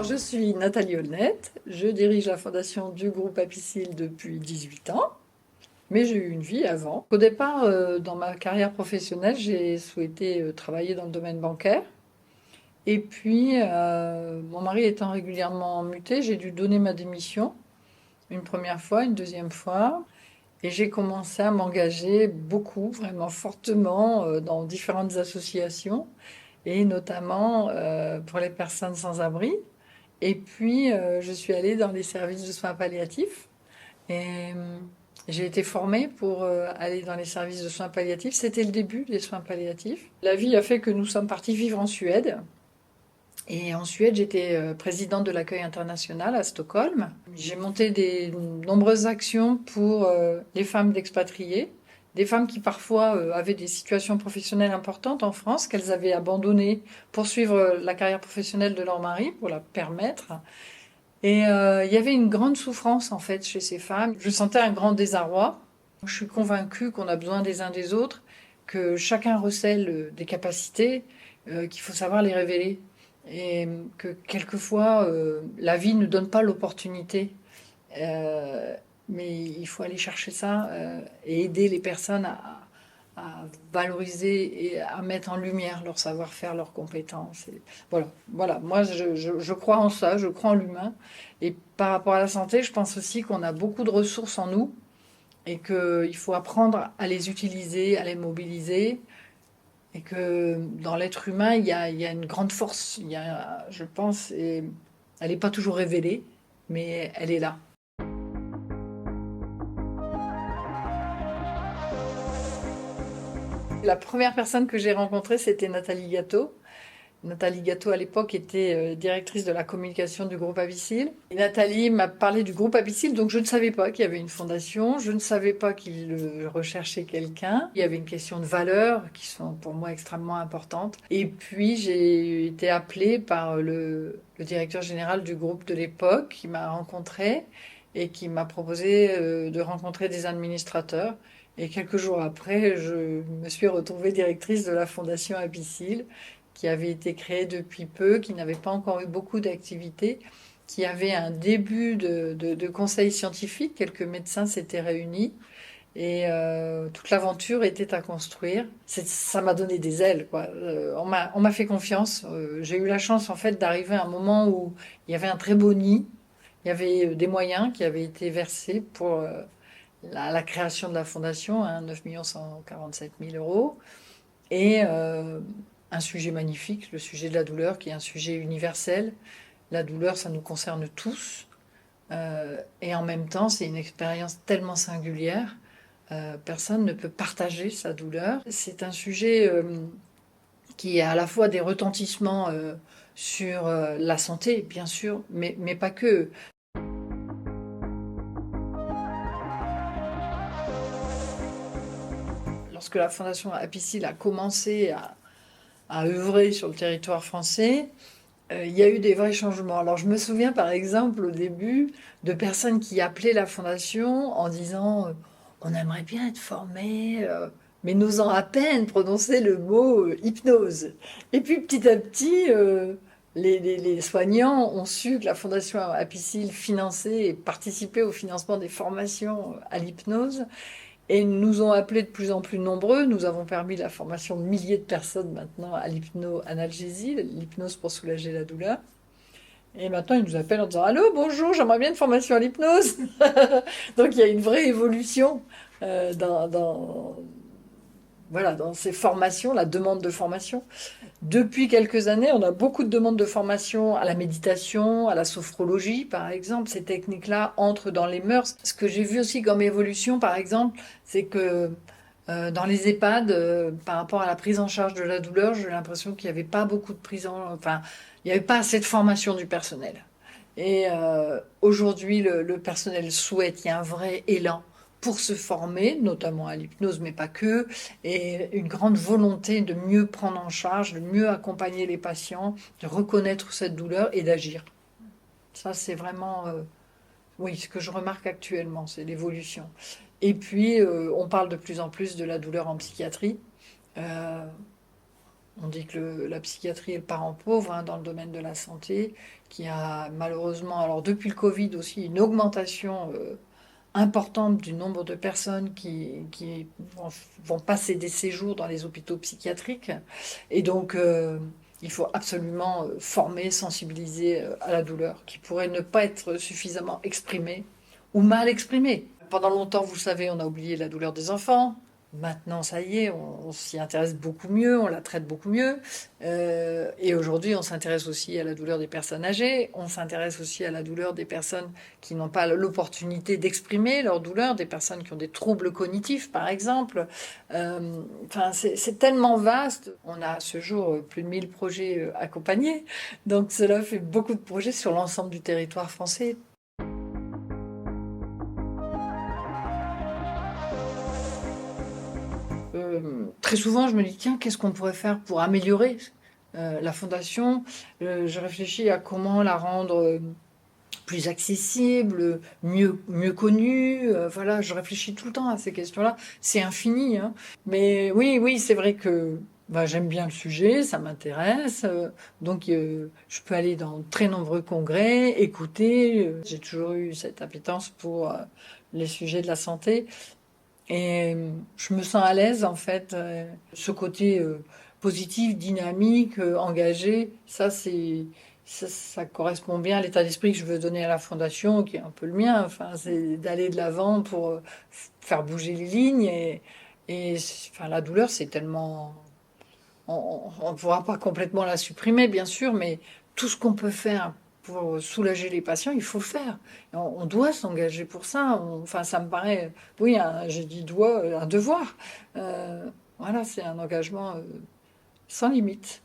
Je suis Nathalie Holnet, je dirige la fondation du groupe Apicil depuis 18 ans, mais j'ai eu une vie avant. Au départ, dans ma carrière professionnelle, j'ai souhaité travailler dans le domaine bancaire. Et puis, mon mari étant régulièrement muté, j'ai dû donner ma démission une première fois, une deuxième fois. Et j'ai commencé à m'engager beaucoup, vraiment fortement, dans différentes associations, et notamment pour les personnes sans abri. Et puis, je suis allée dans les services de soins palliatifs. Et j'ai été formée pour aller dans les services de soins palliatifs. C'était le début des soins palliatifs. La vie a fait que nous sommes partis vivre en Suède. Et en Suède, j'étais présidente de l'accueil international à Stockholm. J'ai monté des nombreuses actions pour les femmes d'expatriés, des femmes qui parfois avaient des situations professionnelles importantes en France, qu'elles avaient abandonnées pour suivre la carrière professionnelle de leur mari, pour la permettre. Et il y avait une grande souffrance en fait chez ces femmes. Je sentais un grand désarroi. Je suis convaincue qu'on a besoin des uns des autres, que chacun recèle des capacités, qu'il faut savoir les révéler. Et que quelquefois, la vie ne donne pas l'opportunité. Euh, mais il faut aller chercher ça et aider les personnes à valoriser et à mettre en lumière leur savoir-faire, leurs compétences. Et voilà, voilà. Moi, je crois en ça, je crois en l'humain. Et par rapport à la santé, je pense aussi qu'on a beaucoup de ressources en nous et qu'il faut apprendre à les utiliser, à les mobiliser. Et que dans l'être humain, il y a une grande force, je pense, et elle n'est pas toujours révélée, mais elle est là. La première personne que j'ai rencontrée, c'était Nathalie Gâteau. Nathalie Gâteau, à l'époque, était directrice de la communication du groupe Avicil. Et Nathalie m'a parlé du groupe Avicil, donc je ne savais pas qu'il y avait une fondation, je ne savais pas qu'il recherchait quelqu'un. Il y avait une question de valeurs qui sont pour moi extrêmement importantes. Et puis, j'ai été appelée par le directeur général du groupe de l'époque qui m'a rencontrée et qui m'a proposé de rencontrer des administrateurs. Et quelques jours après, je me suis retrouvée directrice de la fondation Avicil, qui avait été créée depuis peu, qui n'avait pas encore eu beaucoup d'activités, qui avait un début de conseil scientifique. Quelques médecins s'étaient réunis et toute l'aventure était à construire. Ça m'a donné des ailes, quoi. On m'a fait confiance. J'ai eu la chance, en fait, d'arriver à un moment où il y avait un très beau nid. Il y avait des moyens qui avaient été versés pour la création de la fondation, hein, 9 147 000 euros. Et un sujet magnifique, le sujet de la douleur, qui est un sujet universel. La douleur, ça nous concerne tous. Et en même temps, c'est une expérience tellement singulière. Personne ne peut partager sa douleur. C'est un sujet qui a à la fois des retentissements sur la santé, bien sûr, mais pas que. Lorsque la Fondation Apicil a commencé à œuvrer sur le territoire français, il y a eu des vrais changements. Alors je me souviens par exemple au début de personnes qui appelaient la fondation en disant on aimerait bien être formés, mais n'osant à peine prononcer le mot hypnose. Et puis petit à petit, les soignants ont su que la fondation Apicil finançait et participait au financement des formations à l'hypnose. Et nous ont appelés de plus en plus nombreux. Nous avons permis la formation de milliers de personnes maintenant à l'hypno-analgésie, l'hypnose pour soulager la douleur. Et maintenant, ils nous appellent en disant allô, bonjour, j'aimerais bien une formation à l'hypnose. Donc il y a une vraie évolution voilà, dans ces formations, la demande de formation. Depuis quelques années, on a beaucoup de demandes de formation à la méditation, à la sophrologie, par exemple. Ces techniques-là entrent dans les mœurs. Ce que j'ai vu aussi comme évolution, par exemple, c'est que dans les EHPAD, par rapport à la prise en charge de la douleur, j'ai l'impression qu'il n'y avait pas beaucoup de enfin, il n'y avait pas assez de formation du personnel. Et aujourd'hui, le personnel souhaite, il y a un vrai élan pour se former, notamment à l'hypnose, mais pas que, et une grande volonté de mieux prendre en charge, de mieux accompagner les patients, de reconnaître cette douleur et d'agir. Ça, c'est vraiment, oui, ce que je remarque actuellement, c'est l'évolution. Et puis, on parle de plus en plus de la douleur en psychiatrie. Euh, On dit que la psychiatrie est le parent pauvre dans le domaine de la santé, qui a malheureusement, alors depuis le Covid aussi, une augmentation importante du nombre de personnes qui vont passer des séjours dans les hôpitaux psychiatriques. Et donc, il faut absolument former, sensibiliser à la douleur, qui pourrait ne pas être suffisamment exprimée ou mal exprimée. Pendant longtemps, vous le savez, on a oublié la douleur des enfants. Maintenant, ça y est, on s'y intéresse beaucoup mieux, on la traite beaucoup mieux. Et aujourd'hui, on s'intéresse aussi à la douleur des personnes âgées, on s'intéresse aussi à la douleur des personnes qui n'ont pas l'opportunité d'exprimer leur douleur, des personnes qui ont des troubles cognitifs, par exemple. Enfin, c'est tellement vaste. On a à ce jour plus de 1000 projets accompagnés. Donc, cela fait beaucoup de projets sur l'ensemble du territoire français. Très souvent, je me dis, tiens, qu'est-ce qu'on pourrait faire pour améliorer la fondation? Je réfléchis à comment la rendre plus accessible, mieux connue. Voilà, je réfléchis tout le temps à ces questions-là. C'est infini, hein. Mais oui, oui, c'est vrai que bah, j'aime bien le sujet, ça m'intéresse. Donc, je peux aller dans de très nombreux congrès, écouter. J'ai toujours eu cette appétence pour les sujets de la santé. Et je me sens à l'aise, en fait. Ce côté positif, dynamique, engagé, ça correspond bien à l'état d'esprit que je veux donner à la fondation, qui est un peu le mien. Enfin, c'est d'aller de l'avant pour faire bouger les lignes. Enfin, la douleur, c'est tellement... On ne pourra pas complètement la supprimer, bien sûr, mais tout ce qu'on peut faire pour soulager les patients, il faut le faire. On doit s'engager pour ça. Enfin, ça me paraît, oui, j'ai dit doit, un devoir. Voilà, c'est un engagement sans limite.